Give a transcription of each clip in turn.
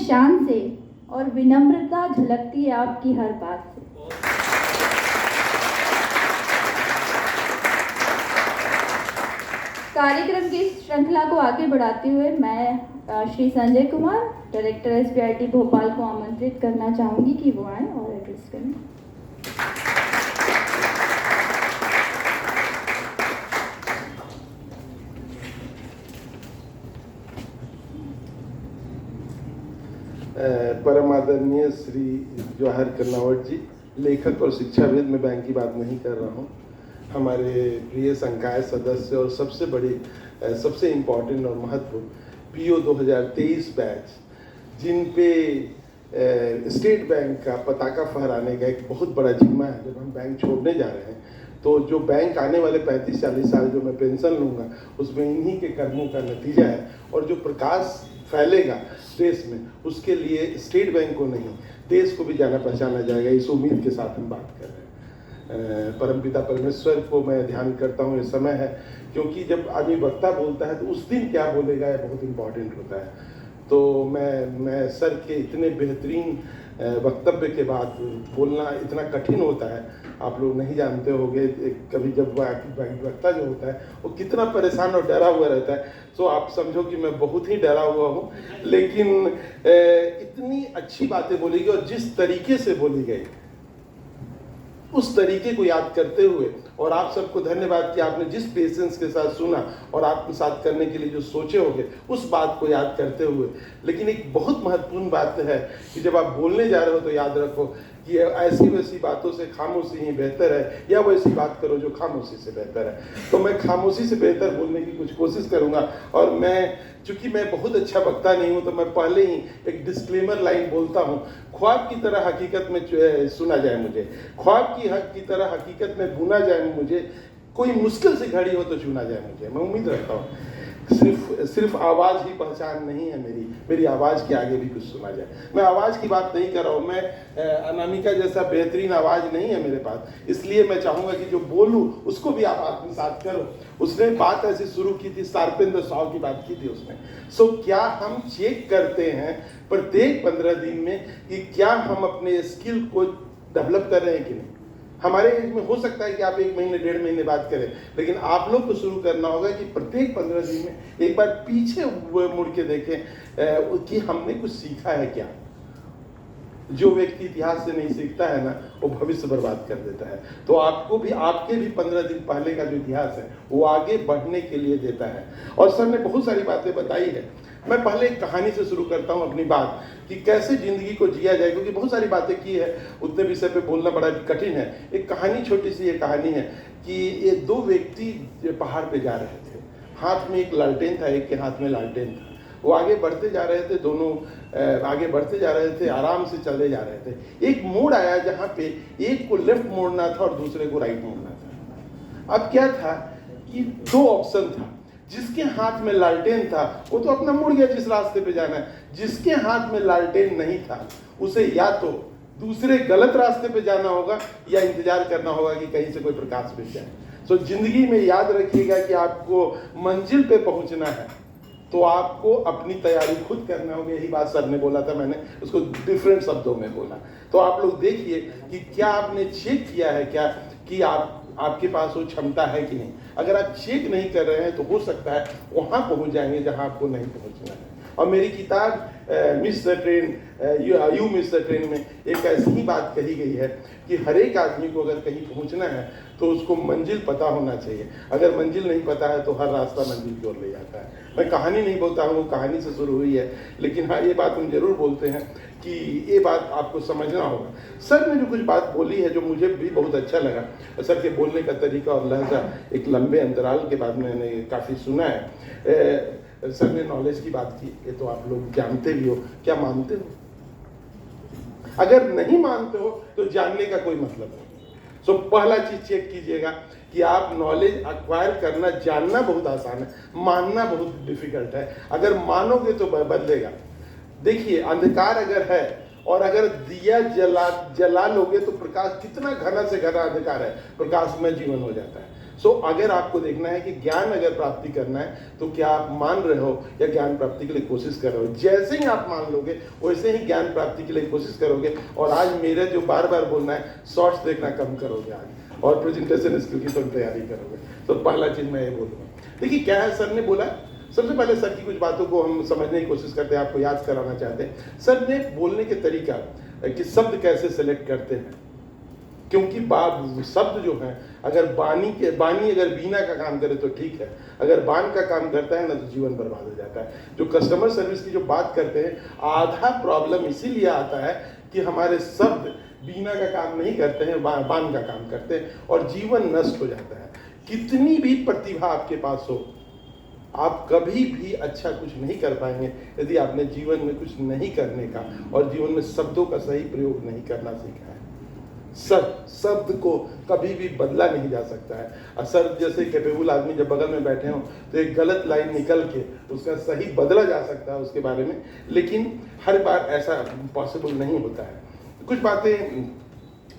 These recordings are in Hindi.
शान से और विनम्रता झलकती है आपकी हर बात से। कार्यक्रम की इस श्रृंखला को आगे बढ़ाते हुए मैं श्री संजय कुमार, डायरेक्टर एसबीआईटी भोपाल को आमंत्रित करना चाहूँगी कि वो आएँ और एड्रेस करें। परम आदरणीय श्री जवाहर कर्नावत जी, लेखक और शिक्षाविद, मैं बैंक की बात नहीं कर रहा हूँ। हमारे प्रिय संकाय सदस्य और सबसे बड़ी सबसे इम्पोर्टेंट और महत्व पीओ 2023 बैच, जिन पे स्टेट बैंक का पताका फहराने का एक बहुत बड़ा जिम्मा है। जब हम बैंक छोड़ने जा रहे हैं तो जो बैंक आने वाले 35-40 साल जो मैं पेंशन लूँगा, उसमें इन्हीं के कर्मों का नतीजा है। और जो प्रकाश फैलेगा देश में, उसके लिए स्टेट बैंक को नहीं, देश को भी जाना पहचाना जाएगा। इस उम्मीद के साथ हम बात कर रहे हैं। परमपिता परमेश्वर को मैं ध्यान करता हूँ। ये समय है, क्योंकि जब आदमी वक्ता बोलता है तो उस दिन क्या बोलेगा ये बहुत इम्पोर्टेंट होता है। तो मैं सर के इतने बेहतरीन वक्तव्य के बाद बोलना इतना कठिन होता है। आप लोग नहीं जानते होंगे, कभी जब वक्ता जो होता है वो कितना परेशान और डरा हुआ रहता है। तो आप समझो कि मैं बहुत ही डरा हुआ हूँ, लेकिन इतनी अच्छी बातें बोली गई और जिस तरीके से बोली गई उस तरीके को याद करते हुए, और आप सबको धन्यवाद कि आपने जिस पेशेंस के साथ सुना और आत्मसात करने के लिए जो सोचे होंगे, उस बात को याद करते हुए। लेकिन एक बहुत महत्वपूर्ण बात है कि जब आप बोलने जा रहे हो तो याद रखो कि ऐसी वैसी बातों से खामोशी ही बेहतर है, या वैसी बात करो जो खामोशी से बेहतर है। तो मैं खामोशी से बेहतर बोलने की कुछ कोशिश करूँगा। और चूंकि मैं बहुत अच्छा वक्ता नहीं हूँ, तो मैं पहले ही एक डिस्क्लेमर लाइन बोलता हूँ। ख्वाब की तरह हकीकत में सुना जाए मुझे, ख्वाब की तरह हकीकत में बुना जाए मुझे, कोई मुश्किल से घड़ी हो तो चुना जाए मुझे। मैं उम्मीद रखता हूँ सिर्फ आवाज़ ही पहचान नहीं है मेरी आवाज़ के आगे भी कुछ सुना जाए। मैं आवाज़ की बात नहीं कर रहा हूँ, मैं अनामिका जैसा बेहतरीन आवाज़ नहीं है मेरे पास, इसलिए मैं चाहूँगा कि जो बोलूँ उसको भी आप आत्मसात करो। उसने बात ऐसी शुरू की थी, शार्पेन द सॉ की बात की थी उसने। सो क्या हम चेक करते हैं प्रत्येक 15 दिन में कि क्या हम अपने स्किल को डेवलप कर रहे हैं कि नहीं। हमारे एज में हो सकता है कि आप 1 महीने 1.5 महीने बात करें, लेकिन आप लोग को शुरू करना होगा कि प्रत्येक 15 दिन में एक बार पीछे मुड़ के देखें कि हमने कुछ सीखा है क्या। जो व्यक्ति इतिहास से नहीं सीखता है ना, वो भविष्य बर्बाद कर देता है। तो आपको भी, आपके भी 15 दिन पहले का जो इतिहास है वो आगे बढ़ने के लिए देता है। और सर ने बहुत सारी बातें बताई है। मैं पहले एक कहानी से शुरू करता हूँ अपनी बात, कि कैसे जिंदगी को जिया जाए, क्योंकि बहुत सारी बातें की है, उतने विषय पे बोलना बड़ा कठिन है। एक कहानी, छोटी सी ये कहानी है कि ये 2 व्यक्ति पहाड़ पे जा रहे थे। हाथ में एक लालटेन था, एक के हाथ में लालटेन था। वो आगे बढ़ते जा रहे थे, दोनों आगे बढ़ते जा रहे थे, आराम से चले जा रहे थे। एक मोड़ आया जहाँ पे एक को लेफ्ट मोड़ना था और दूसरे को राइट मोड़ना था। अब क्या था कि 2 ऑप्शन था। जिसके हाथ में लालटेन था वो तो अपना मुड़ गया जिस रास्ते पे जाना है। जिसके हाथ में लालटेन नहीं था उसे या तो दूसरे गलत रास्ते पे जाना होगा या इंतजार करना होगा कि कहीं से कोई प्रकाश मिल जाए। तो जिंदगी में याद रखिएगा कि आपको मंजिल पे पहुंचना है तो आपको अपनी तैयारी खुद करना होगी। यही बात सर ने बोला था, मैंने उसको डिफरेंट शब्दों में बोला। तो आप लोग देखिए कि क्या आपने चेक किया है क्या कि आपके पास वो क्षमता है कि नहीं। अगर आप चेक नहीं कर रहे हैं तो हो सकता है वहाँ पहुँच जाएंगे जहाँ आपको नहीं पहुँचना है। और मेरी किताब miss the train you miss the train में एक ऐसी ही बात कही गई है कि हर एक आदमी को अगर कहीं पहुंचना है तो उसको मंजिल पता होना चाहिए। अगर मंजिल नहीं पता है तो हर रास्ता मंजिल की ओर ले जाता है। मैं कहानी नहीं बोलता हूँ, वो कहानी से शुरू हुई है, लेकिन हाँ ये बात हम जरूर बोलते हैं कि ये बात आपको समझना होगा। सर ने जो कुछ बात बोली है जो मुझे भी बहुत अच्छा लगा, सर के बोलने का तरीका और लहजा एक लंबे अंतराल के बाद मैंने काफ़ी सुना है। सर ने नॉलेज की बात की, ये तो आप लोग जानते भी हो। क्या मानते हो? अगर नहीं मानते हो तो जानने का कोई मतलब नहीं। सो पहला चीज चेक कीजिएगा कि आप नॉलेज एक्वायर करना, जानना बहुत आसान है, मानना बहुत डिफिकल्ट है। अगर मानोगे तो बदलेगा। देखिए अंधकार अगर है और अगर दिया जला लोगे तो प्रकाश, कितना घना से घना अंधकार है, प्रकाशमय जीवन हो जाता है। सो अगर आपको देखना है कि ज्ञान अगर प्राप्ति करना है तो क्या आप मान रहे हो या ज्ञान प्राप्ति के लिए कोशिश कर रहे हो। जैसे ही आप मान लोगे वैसे ही ज्ञान प्राप्ति के लिए कोशिश करोगे। और आज मेरा जो बार बार बोलना है, शॉर्ट्स देखना कम करोगे आज, और प्रेजेंटेशन स्किल की तुम तैयारी करोगे। तो पहला चीज मैं ये बोलूँगा। देखिए क्या है, सर ने बोला, सबसे पहले सर की कुछ बातों को हम समझने की कोशिश करते हैं, आपको याद कराना चाहते हैं। सर ने बोलने के तरीका कि शब्द कैसे सेलेक्ट करते हैं, क्योंकि शब्द जो है अगर बानी अगर बीना का काम करे तो ठीक है, अगर बान का काम करता है ना तो जीवन बर्बाद हो जाता है। जो कस्टमर सर्विस की जो बात करते हैं, आधा प्रॉब्लम इसीलिए आता है कि हमारे शब्द बीना का काम नहीं करते हैं, बान का काम करते हैं और जीवन नष्ट हो जाता है। कितनी भी प्रतिभा आपके पास हो, आप कभी भी अच्छा कुछ नहीं कर पाएंगे यदि आपने जीवन में कुछ नहीं करने का और जीवन में शब्दों का सही प्रयोग नहीं करना सीखा है। शब्द को कभी भी बदला नहीं जा सकता है। सर जैसे कैपेबल आदमी जब बगल में बैठे हो तो एक गलत लाइन निकल के उसका सही बदला जा सकता है उसके बारे में, लेकिन हर बार ऐसा पॉसिबल नहीं होता है। कुछ बातें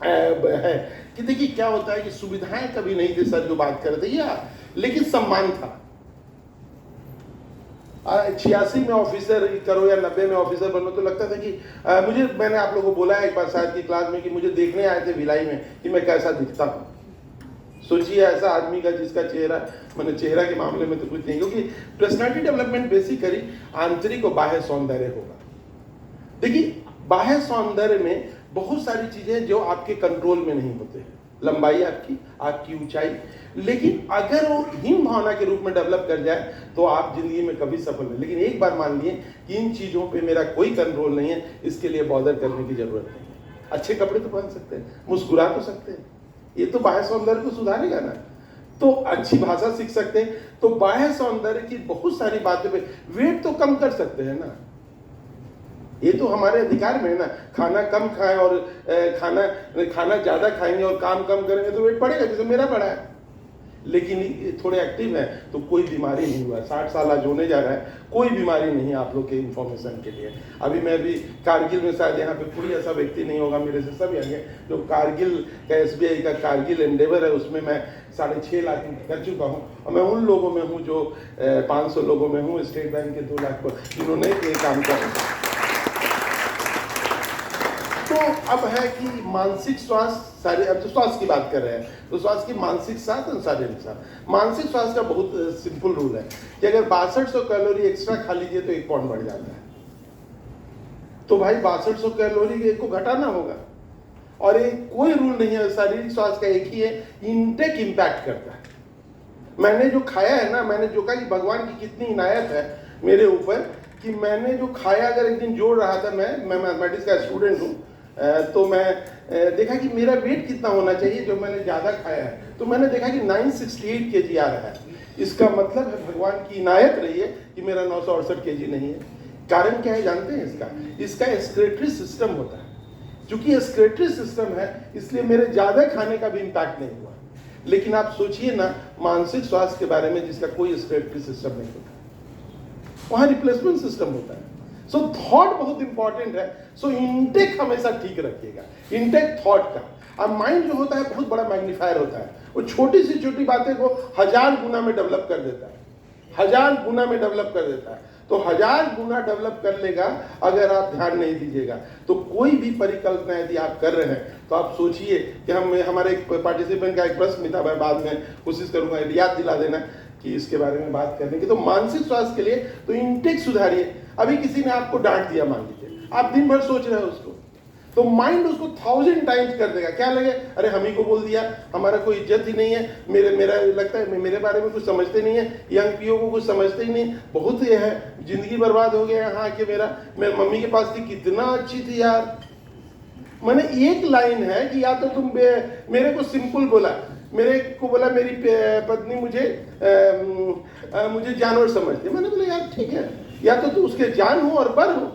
है कि देखिए क्या होता है कि सुविधाएं कभी नहीं थी, सर जो बात कर रहे थे, या लेकिन सम्मान था। 86 में ऑफिसर करो या 90 में ऑफिसर बनो तो लगता था कि मैंने आप लोगों को बोला है एक बार शायद की क्लास में कि मुझे देखने आए थे भिलाई में कि मैं कैसा दिखता हूँ। सोचिए ऐसा आदमी का जिसका चेहरा, मैंने चेहरा के मामले में तो कुछ नहीं, क्योंकि पर्सनालिटी डेवलपमेंट बेसिकली आंतरिक और बाह्य सौंदर्य होगा। देखिए बाह्य सौंदर्य में बहुत सारी चीजें जो आपके कंट्रोल में नहीं होते हैं, लंबाई आपकी ऊंचाई, लेकिन अगर वो हिम भावना के रूप में डेवलप कर जाए तो आप जिंदगी में कभी सफल नहीं। लेकिन एक बार मान लिए कि इन चीजों पे मेरा कोई कंट्रोल नहीं है, इसके लिए बॉदर करने की जरूरत नहीं है। अच्छे कपड़े तो पहन सकते हैं, मुस्कुरा तो सकते हैं, ये तो बाह्य सौंदर्य को सुधारेगा ना। तो अच्छी भाषा सीख सकते हैं, तो बाह्य सौंदर्य की बहुत सारी बातों पे वेट तो कम कर सकते हैं ना, ये तो हमारे अधिकार में है ना। खाना कम खाएं और खाना ज्यादा खाएंगे और काम कम करेंगे तो वेट बढ़ेगा, जैसे मेरा बढ़ा है। लेकिन थोड़े एक्टिव है तो कोई बीमारी नहीं हुआ। 60 साल आज होने जा रहा है, कोई बीमारी नहीं है आप लोग के इन्फॉर्मेशन के लिए। अभी मैं भी कारगिल में, शायद यहाँ पे कोई ऐसा व्यक्ति नहीं होगा मेरे से सब यहाँ जो कारगिल का SBI का कारगिल एंडेवर है उसमें मैं 6.5 लाख कर चुका हूँ, और मैं उन लोगों में हूँ जो 500 लोगों में हूँ स्टेट बैंक के 2 लाख पर जिन्होंने ये काम किया। तो अब है कि मानसिक स्वास्थ्य, सारे अब तो स्वास्थ्य की बात कर रहे हैं तो स्वास्थ्य की मानसिक स्वास्थ्य और शारीरिक स्वास्थ्य। मानसिक स्वास्थ्य का बहुत सिंपल रूल है कि अगर 6200 कैलोरी एक्स्ट्रा खा लीजिए तो 1 पाउंड बढ़ जाता है। तो भाई 6200 कैलोरी को घटाना होगा, और एक कोई रूल नहीं है। शारीरिक स्वास्थ्य का एक ही है, इनटेक इम्पैक्ट करता है। मैंने जो खाया है ना, मैंने जो कहा कि भगवान की कितनी इनायत है मेरे ऊपर कि मैंने जो खाया, अगर एक दिन जोड़ रहा था, मैं मैथमेटिक्स का स्टूडेंट हूँ, तो मैं देखा कि मेरा वेट कितना होना चाहिए जो मैंने ज़्यादा खाया है, तो मैंने देखा कि 968 kg आ रहा है। इसका मतलब है भगवान की इनायत रही है कि मेरा 968 kg नहीं है। कारण क्या है जानते हैं इसका एक्सक्रीटरी सिस्टम होता है। चूंकि एक्सक्रीटरी सिस्टम है इसलिए मेरे ज़्यादा खाने का भी इम्पैक्ट नहीं हुआ। लेकिन आप सोचिए ना मानसिक स्वास्थ्य के बारे में जिसका कोई एक्सक्रीटरी सिस्टम नहीं होता, वहाँ रिप्लेसमेंट सिस्टम होता है। सो थॉट बहुत इंपॉर्टेंट है। सो इनटेक हमेशा ठीक रखिएगा, इनटेक थॉट का। अब माइंड जो होता है बहुत बड़ा मैग्नीफायर होता है, वो छोटी सी छोटी बातें को 1000 गुना में डेवलप कर देता है, 1000 गुना में डेवलप कर देता है। तो 1000 गुना डेवलप कर लेगा अगर आप ध्यान नहीं दीजिएगा। तो कोई भी परिकल्पना यदि आप कर रहे हैं तो आप सोचिए कि हमारे एक पार्टिसिपेंट का एक प्रश्न था, मैं बाद में कोशिश करूंगा याद दिला देना कि इसके बारे में बात करने की। तो मानसिक स्वास्थ्य के लिए तो इनटेक सुधारिए। अभी किसी ने आपको डांट दिया, मान लीजिए आप दिन भर सोच रहे हो उसको, तो माइंड उसको 1000 टाइम्स कर देगा। क्या लगे, अरे हम ही को बोल दिया, हमारा कोई इज्जत ही नहीं है, मेरा लगता है मेरे बारे में कुछ समझते नहीं है, यंग पीओ को कुछ समझते ही नहीं, बहुत ये है, जिंदगी बर्बाद हो गया यहाँ के। मेरे मम्मी के पास थी, कितना अच्छी थी यार। मैंने एक लाइन है कि या तो तुम मेरे को सिंपल बोला, मेरे को बोला मेरी पत्नी मुझे जानवर समझती। मैंने बोला यार ठीक है, या तो तू उसके जान हो और बर हो,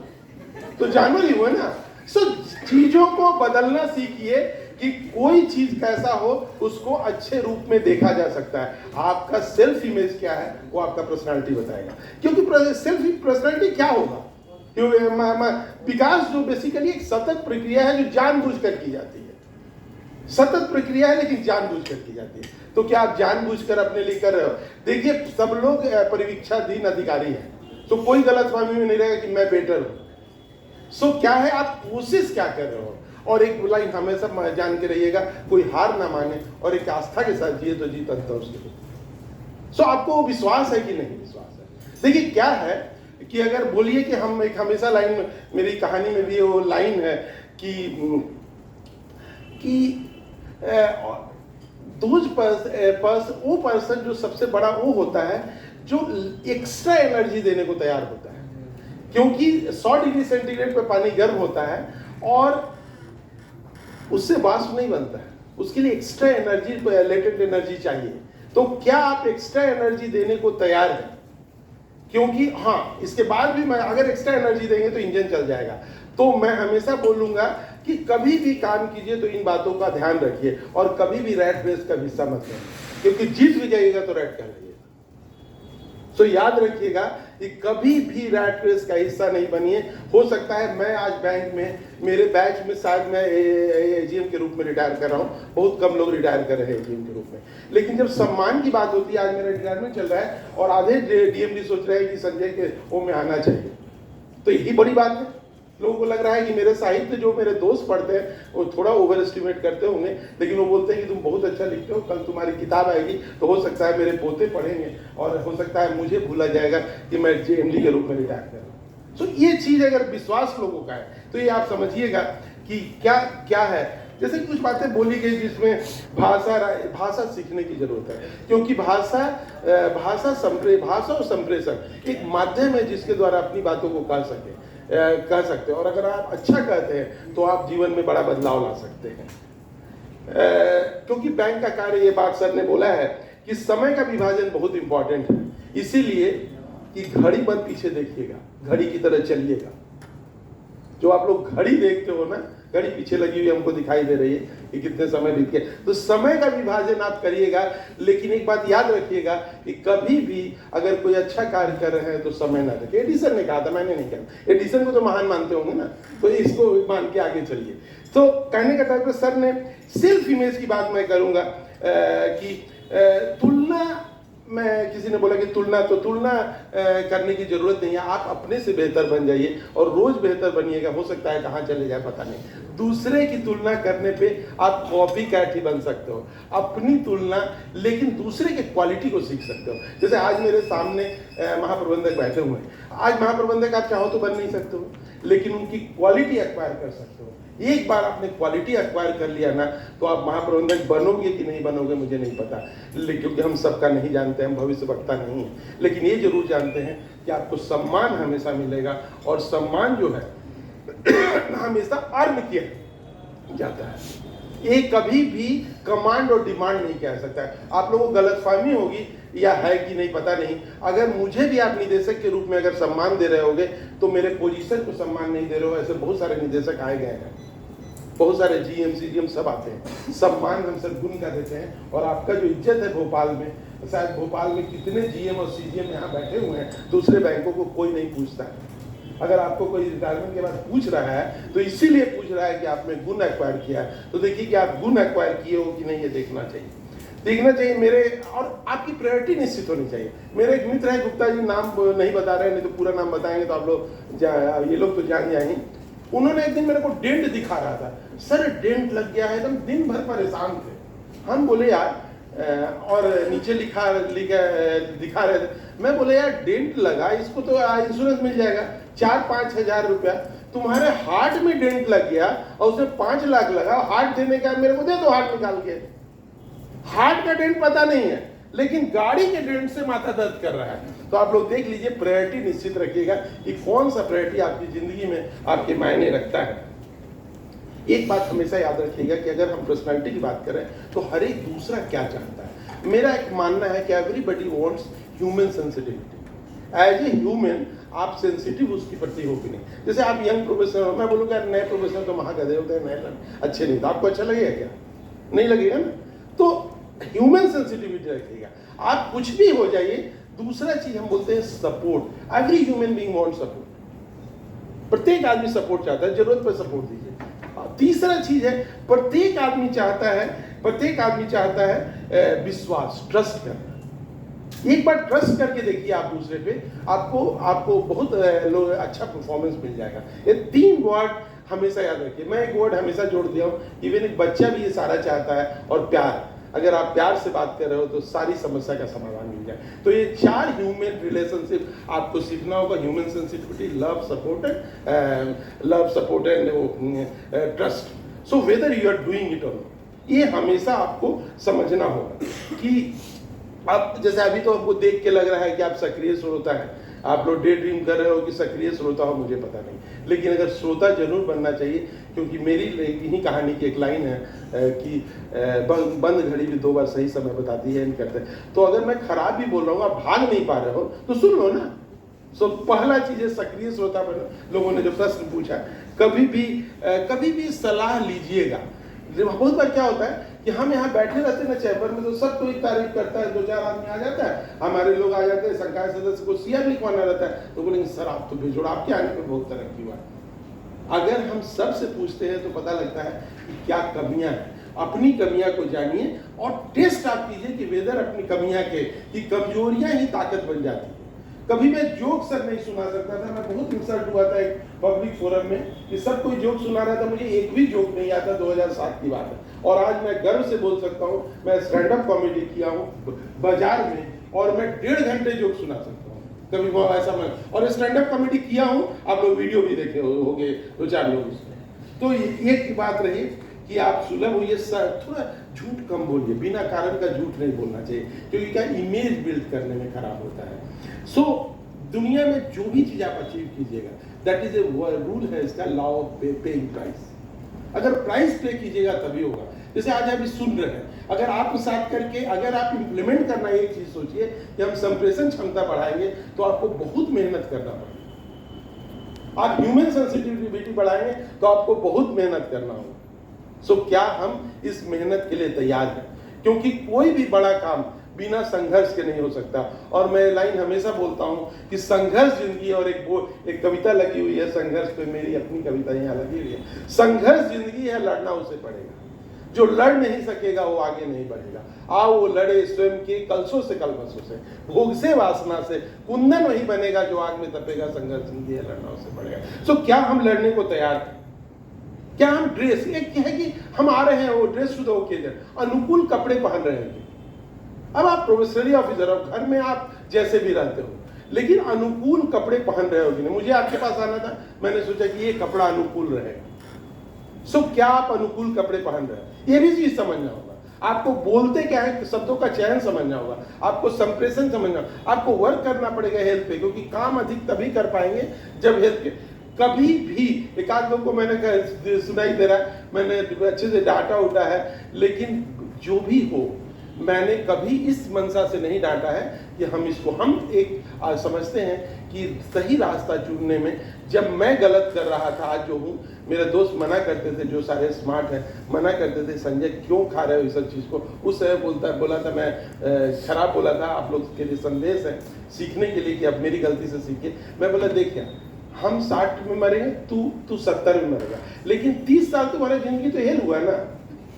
तो जानवर ही हुआ ना। सो चीजों को बदलना सीखिए कि कोई चीज कैसा हो उसको अच्छे रूप में देखा जा सकता है। आपका सेल्फ इमेज क्या है वो आपका पर्सनालिटी बताएगा। क्योंकि सेल्फ पर्सनालिटी क्या होगा, विकास जो बेसिकली एक सतत प्रक्रिया है जो जानबूझकर की जाती है। सतत प्रक्रिया है लेकिन जानबूझकर की जाती है। तो क्या आप जानबूझकर अपने लिए कर रहे हो? देखिए, सब लोग परीक्षाधीन अधिकारी हैं, तो कोई गलतफहमी में नहीं रहेगा कि मैं बेटर हूं। सो क्या है, आप कोशिश क्या कर रहे हो? और एक लाइन हमेशा जान के रहिएगा, कोई हार ना माने और एक आस्था के साथ जिए तो जीत अंत उसके। सो आपको विश्वास है कि नहीं विश्वास है? देखिए क्या है कि अगर बोलिए कि हम एक हमेशा लाइन, मेरी कहानी में भी वो लाइन है कि वो पर्सन जो सबसे बड़ा वो होता है जो एक्स्ट्रा एनर्जी देने को तैयार होता है, क्योंकि 100 डिग्री सेंटीग्रेड पे पानी गर्म होता है और उससे वाष्प नहीं बनता है, उसके लिए एक्स्ट्रा एनर्जी, लेटेंट एनर्जी चाहिए। तो क्या आप एक्स्ट्रा एनर्जी देने को तैयार हैं? क्योंकि हाँ, इसके बाद भी मैं अगर एक्स्ट्रा एनर्जी देंगे तो इंजन चल जाएगा। तो मैं हमेशा बोलूंगा कि कभी भी काम कीजिए तो इन बातों का ध्यान रखिए और कभी भी रैट रेस का हिस्सा मत बनिए, क्योंकि जीत भी जाइएगा तो रैट कहलाइएगा। तो याद रखिएगा कि कभी भी रैट रेस का हिस्सा नहीं बनिए। हो सकता है मैं आज बैंक में, मेरे बैच में शायद मैं एजीएम के रूप में रिटायर कर रहा हूँ, बहुत कम लोग रिटायर कर रहे हैं एजीएम के रूप में, लेकिन जब सम्मान की बात होती है, आज मेरा रिटायरमेंट चल रहा है और आधे डीएमडी सोच रहे हैं कि संजय के वो में आना चाहिए, तो यही बड़ी बात है। लोगों को लग रहा है कि मेरे साहित्य जो मेरे दोस्त पढ़ते हैं वो थोड़ा ओवर एस्टिमेट करते होंगे, लेकिन वो बोलते हैं कि तुम बहुत अच्छा लिखते हो, कल तुम्हारी किताब आएगी तो हो सकता है मेरे पोते पढ़ेंगे और हो सकता है मुझे भूला जाएगा कि मैं जेएमडी के रूप में रिटायर कर रहा हूँ। तो ये चीज़ अगर विश्वास लोगों का है तो ये आप समझिएगा कि क्या क्या है। जैसे कुछ बातें बोली गई जिसमें भाषा सीखने की जरूरत है, क्योंकि भाषा और संप्रेषण एक माध्यम है जिसके द्वारा अपनी बातों को कह सकते हैं, और अगर आप अच्छा कहते हैं तो आप जीवन में बड़ा बदलाव ला सकते हैं। क्योंकि बैंक का कार्य, ये बात सर ने बोला है कि समय का विभाजन बहुत इंपॉर्टेंट है, इसीलिए कि घड़ी मत पीछे देखिएगा, घड़ी की तरह चलिएगा। जो आप लोग घड़ी देखते हो ना, घड़ी पीछे लगी हुई हमको दिखाई दे रही है कि कितने समय बीत गए, तो समय का विभाजन आप करिएगा। लेकिन एक बात याद रखिएगा कि कभी भी अगर कोई अच्छा कार्य कर रहे हैं तो समय ना रखें। एडिसन ने कहा था, मैंने नहीं कहा। एडिसन को तो महान मानते होंगे ना, तो इसको मान के आगे चलिए। तो कहने का तात्पर्य, सर ने सेल्फ इमेज की बात मैं करूंगा कि तुलना, मैं किसी ने बोला कि तुलना करने की जरूरत नहीं है, आप अपने से बेहतर बन जाइए और रोज बेहतर बनिएगा। हो सकता है कहाँ चले जाए पता नहीं। दूसरे की तुलना करने पे आप कॉपी कैट ही बन सकते हो, अपनी तुलना, लेकिन दूसरे के क्वालिटी को सीख सकते हो। जैसे आज मेरे सामने महाप्रबंधक बैठे हुए हैं, आज महाप्रबंधक आप चाहो तो बन नहीं सकते हो, लेकिन उनकी क्वालिटी एक्वायर कर सकते हो। एक बार आपने क्वालिटी एक्वायर कर लिया ना, तो आप महाप्रबंधक बनोगे कि नहीं बनोगे मुझे नहीं पता, क्योंकि हम सबका नहीं जानते, हम भविष्य वक्ता नहीं है, लेकिन ये जरूर जानते हैं कि आपको सम्मान हमेशा मिलेगा, और सम्मान जो है हमेशा अर्न किया जाता है। ये कभी भी कमांड और डिमांड नहीं कह सकता है। आप लोगों को गलतफहमी होगी या है कि नहीं पता नहीं, अगर मुझे भी आप निदेशक के रूप में अगर सम्मान दे रहे होगे तो मेरे पोजीशन को सम्मान नहीं दे रहे हो। ऐसे बहुत सारे निदेशक आए गए हैं, बहुत सारे जीएम सीजीएम सब आते हैं, सम्मान हम सब गुण का देते हैं। और आपका जो इज्जत है भोपाल में, शायद भोपाल में कितने जीएम और सीजीएम यहाँ बैठे हुए हैं, दूसरे बैंकों को कोई नहीं पूछता है। अगर आपको कोई रिटायरमेंट के बाद पूछ रहा है तो इसीलिए पूछ रहा है कि आपने गुण एक्वायर किया है। तो देखिए कि आप गुण एक्वायर किए हो कि नहीं, ये देखना चाहिए मेरे, और आपकी प्रायोरिटी निश्चित होनी चाहिए। मेरे एक मित्र है गुप्ता जी, नाम नहीं बता रहे, नहीं तो पूरा नाम बताएंगे तो आप लोग ये लोग तो जान जाएंगे। उन्होंने एक दिन मेरे को डेंट दिखा रहा था, सर डेंट लग गया है, एकदम दिन भर परेशान थे। हम बोले यार, और नीचे दिखा रहे थे, मैं बोले यार डेंट लगा, इसको तो इंश्योरेंस मिल जाएगा 4-5 हजार रुपया। तुम्हारे हार्ट में डेंट लग गया और उसमें 5 लाख लगा, हार्ट देने का मेरे को दे दो हार्ट निकाल के। हार्ट का डेंट पता नहीं है, लेकिन गाड़ी के डेंट से माथा दर्द कर रहा है। तो आप लोग देख लीजिए, प्रायोरिटी निश्चित रखिएगा कि कौन सा प्रायोरिटी आपकी जिंदगी में आपके मायने रखता है। एक बात हमेशा याद रखिएगा कि अगर हम पर्सनालिटी की बात करें तो हर एक दूसरा क्या चाहता है। मेरा एक मानना है कि everybody wants human sensitivity. As a human आप सेंसिटिव उसके प्रति हो कि नहीं। जैसे आप यंग प्रोफेसर हो, मैं बोलूँगा नए प्रोफेसर तो महागधे होते हैं, नए अच्छे नहीं, तो आपको अच्छा लगेगा क्या? नहीं लगेगा ना। तो ह्यूमन सेंसिटिविटी रखिएगा। आप कुछ भी हो जाइए। दूसरा चीज हम बोलते हैं support. Every human being wants support. प्रत्येक आदमी सपोर्ट चाहता है, जरूरत पर सपोर्ट दीजिए। तीसरा चीज है, प्रत्येक आदमी चाहता है विश्वास, ट्रस्ट करना। एक बार ट्रस्ट करके देखिए आप दूसरे पे, आपको बहुत अच्छा परफॉर्मेंस मिल जाएगा। ये 3 वर्ड हमेशा याद रखिए। मैं एक वर्ड हमेशा जोड़ दिया हूँ, इवन एक बच्चा भी ये सारा चाहता है, और प्यार। अगर आप प्यार से बात कर रहे हो तो सारी समस्या का समाधान मिल जाए। तो ये 4 ह्यूमन रिलेशनशिप आपको सीखना होगा। Human sensitivity, love, support and trust. So whether you are doing it or not, ये हमेशा आपको समझना होगा कि आप, जैसे अभी तो आपको देख के लग रहा है कि आप सक्रिय श्रोता है, आप लोग डे ड्रीम कर रहे हो कि सक्रिय श्रोता हो, मुझे पता नहीं, लेकिन अगर श्रोता जरूर बनना चाहिए। क्योंकि मेरी ही कहानी की एक लाइन है कि बंद घड़ी भी 2 बार सही समय बताती है, करते हैं। तो अगर मैं खराब भी बोल रहा हूँ, आप भाग नहीं पा रहे हो तो सुन लो ना। सो पहला चीज है सक्रिय श्रोता बनो। लोगों ने जो प्रश्न पूछा, कभी भी सलाह लीजिएगा। बहुत बार क्या होता है कि हम यहाँ बैठे रहते हैं ना चैम्बर में, तो सब कोई तारीफ करता है, 2-4 आदमी आ जाता है, हमारे लोग आ जाते हैं, संकाय सदस्य को सीएम लिखवाना रहता है, तो बोलेंगे सर आप तो बेजोड़, आपके आने पर बहुत तरक्की हुआ। अगर हम सबसे पूछते हैं तो पता लगता है कि क्या कमियां हैं। अपनी कमियां को जानिए और टेस्ट आप कीजिए कि वेदर अपनी कमियां के कि कमजोरियां ही ताकत बन जाती है। कभी मैं जोक सर नहीं सुना सकता था, मैं बहुत इंसल्ट हुआ था एक पब्लिक फोरम में कि सब कोई जोक सुना रहा था, मुझे एक भी जोक नहीं आता। 2007 की बात है, और आज मैं गर्व से बोल सकता हूँ मैं स्टैंड अप कॉमेडी किया हूँ बाजार में, और मैं 1.5 घंटे जोक सुना सकता हूँ। कभी वो ऐसा मैं, और स्टैंड अप कॉमेडी किया हूँ, आप लोग वीडियो भी देखे होंगे 2-4 लोग उसमें। तो एक बात रही कि आप सुलभ होइए, थोड़ा झूठ कम बोलिए, बिना कारण का झूठ नहीं बोलना चाहिए, क्योंकि क्या इमेज बिल्ड करने में खराब होता है। सो दुनिया में जो भी चीज आप अचीव कीजिएगा, दैट इज ए रूल है इसका, लॉ ऑफ पेइंग प्राइस। अगर प्राइस पे कीजिएगा तभी होगा। जैसे आज आप सुन रहे हैं, अगर आप साथ करके अगर आप इंप्लीमेंट करना, एक चीज सोचिए कि हम संप्रेषण क्षमता बढ़ाएंगे तो आपको बहुत मेहनत करना पड़ेगा। आप ह्यूमन सेंसिटिविटी बढ़ाएंगे तो आपको बहुत मेहनत करना होगा। सो क्या हम इस मेहनत के लिए तैयार हैं? क्योंकि कोई भी बड़ा काम बिना संघर्ष के नहीं हो सकता। और मैं लाइन हमेशा बोलता हूं कि संघर्ष जिंदगी, और एक कविता लगी हुई है संघर्ष पे, मेरी अपनी कविता यहाँ लगी हुई है। संघर्ष जिंदगी है, लड़ना उसे पड़ेगा। जो लड़ नहीं सकेगा वो आगे नहीं बढ़ेगा। आओ वो लड़े स्वयं के कलशों से, कलमशों से, भोग से, वासना से। कुंदन वही बनेगा जो आग में तपेगा। संघर्ष जिंदगी है, लड़ना उसे पड़ेगा। सो क्या हम लड़ने को तैयार हैं? क्या हम ड्रेस, एक है कि हम आ रहे हैं वो ड्रेस टू द ओकेजन, अनुकूल कपड़े पहन रहे हैं। अब आप प्रोफेशनली ऑफिसर हो, घर में आप जैसे भी रहते हो, लेकिन अनुकूल कपड़े पहन रहे हो कि नहीं? मुझे आपके पास आना था, मैंने सोचा कि ये कपड़ा अनुकूल रहेगा। सो क्या आप अनुकूल कपड़े पहन रहे हैं? ये भी चीज समझना होगा। आपको बोलते क्या है, शब्दों का चयन समझना होगा, आपको संप्रेषण समझना होगा, आपको वर्क करना पड़ेगा हेल्थ पे, क्योंकि काम अधिक तभी कर पाएंगे जब हेल्थ के। कभी भी एक आध लोग को मैंने सुनाई दे रहा है, मैंने अच्छे से डांटा उठा है, लेकिन जो भी हो, मैंने कभी इस मंशा से नहीं डांटा है कि हम इसको, हम एक समझते हैं कि सही रास्ता चुनने में, जब मैं गलत कर रहा था, आज जो हूँ, मेरे दोस्त मना करते थे, जो सारे स्मार्ट हैं, मना करते थे, संजय क्यों खा रहे हो इस सब चीज़ को। उस समय बोला था मैं, खराब बोला था, आप लोग के लिए संदेश है सीखने के लिए कि अब मेरी गलती से सीखिए। मैं बोला देखिए, हम 60 में मरेंगे, तू 70 में मरेगा, लेकिन 30 साल तुम्हारी जिंदगी तो हेल हुआ ना।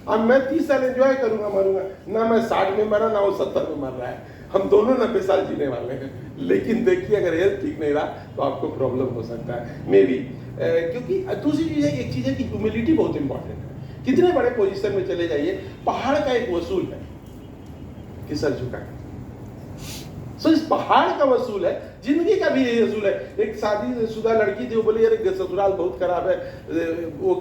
अब मैं 30 साल एंजॉय करूंगा, मरूंगा ना, मैं 60 में मरा ना वो 70 में मर रहा है, हम दोनों 90 साल जीने वाले हैं। लेकिन देखिए, अगर हेल्थ ठीक नहीं रहा तो आपको प्रॉब्लम हो सकता है, मे बी। क्योंकि दूसरी चीज है, एक चीज है कि ह्यूमिलिटी बहुत इंपॉर्टेंट है। कितने बड़े पोजीशन में चले जाइए, पहाड़ का एक वसूल है कि सर झुका। सो इस पहाड़ का वसूल है, जिंदगी का भी यही वसूल है। एक शादीशुदा लड़की थी, वो बोली यार ससुराल बहुत खराब है, वो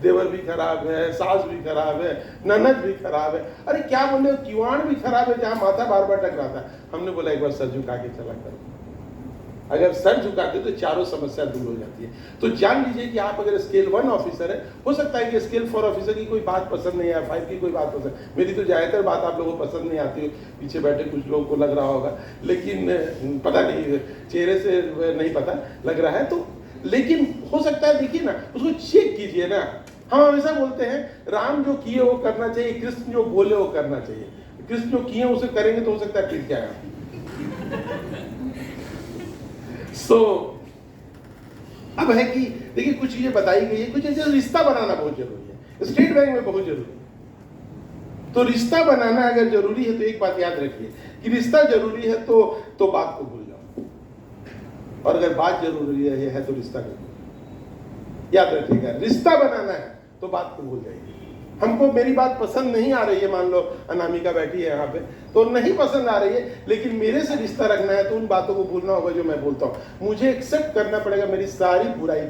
देवर भी खराब है, सास भी खराब है, ननद भी खराब है। अरे क्या बोले, किवाड़ भी खराब है जहाँ माथा बार बार टकराता है। हमने बोला एक बार सर झुका के चला करो। अगर सर झुकाते तो चारों समस्या दूर हो जाती है। तो जान लीजिए कि आप अगर स्केल 1 ऑफिसर है, हो सकता है कि स्केल 4 ऑफिसर की कोई बात पसंद नहीं है, 5 की कोई बात पसंद, मेरी तो ज्यादातर बात आप लोगों को पसंद नहीं आती, पीछे बैठे कुछ लोगों को लग रहा होगा, लेकिन पता नहीं, चेहरे से नहीं पता लग रहा है तो, लेकिन हो सकता है, देखिए ना, उसको चेक कीजिए ना। हम हमेशा बोलते हैं राम जो किए वो करना चाहिए, कृष्ण जो बोले वो करना चाहिए। कृष्ण जो किए उसे करेंगे तो हो सकता है फिर क्या है। अब है कि देखिए कुछ चीजें बताई गई है, कुछ चीजें रिश्ता बनाना बहुत जरूरी है, स्टेट बैंक में बहुत जरूरी है। तो रिश्ता बनाना अगर जरूरी है तो एक बात याद रखिए कि रिश्ता जरूरी है तो बात को भूल जाओ, और अगर बात जरूरी है तो रिश्ता नहीं भूलो। याद रखिएगा, रिश्ता बनाना है तो बात को भूल जाइए। हमको मेरी बात पसंद नहीं आ रही है, मान लो अनामिका बैठी है यहाँ पे, तो नहीं पसंद आ रही है, लेकिन मेरे से रिश्ता रखना है तो उन बातों को भूलना होगा जो मैं बोलता हूँ। मुझे एक्सेप्ट करना पड़ेगा मेरी सारी बुराई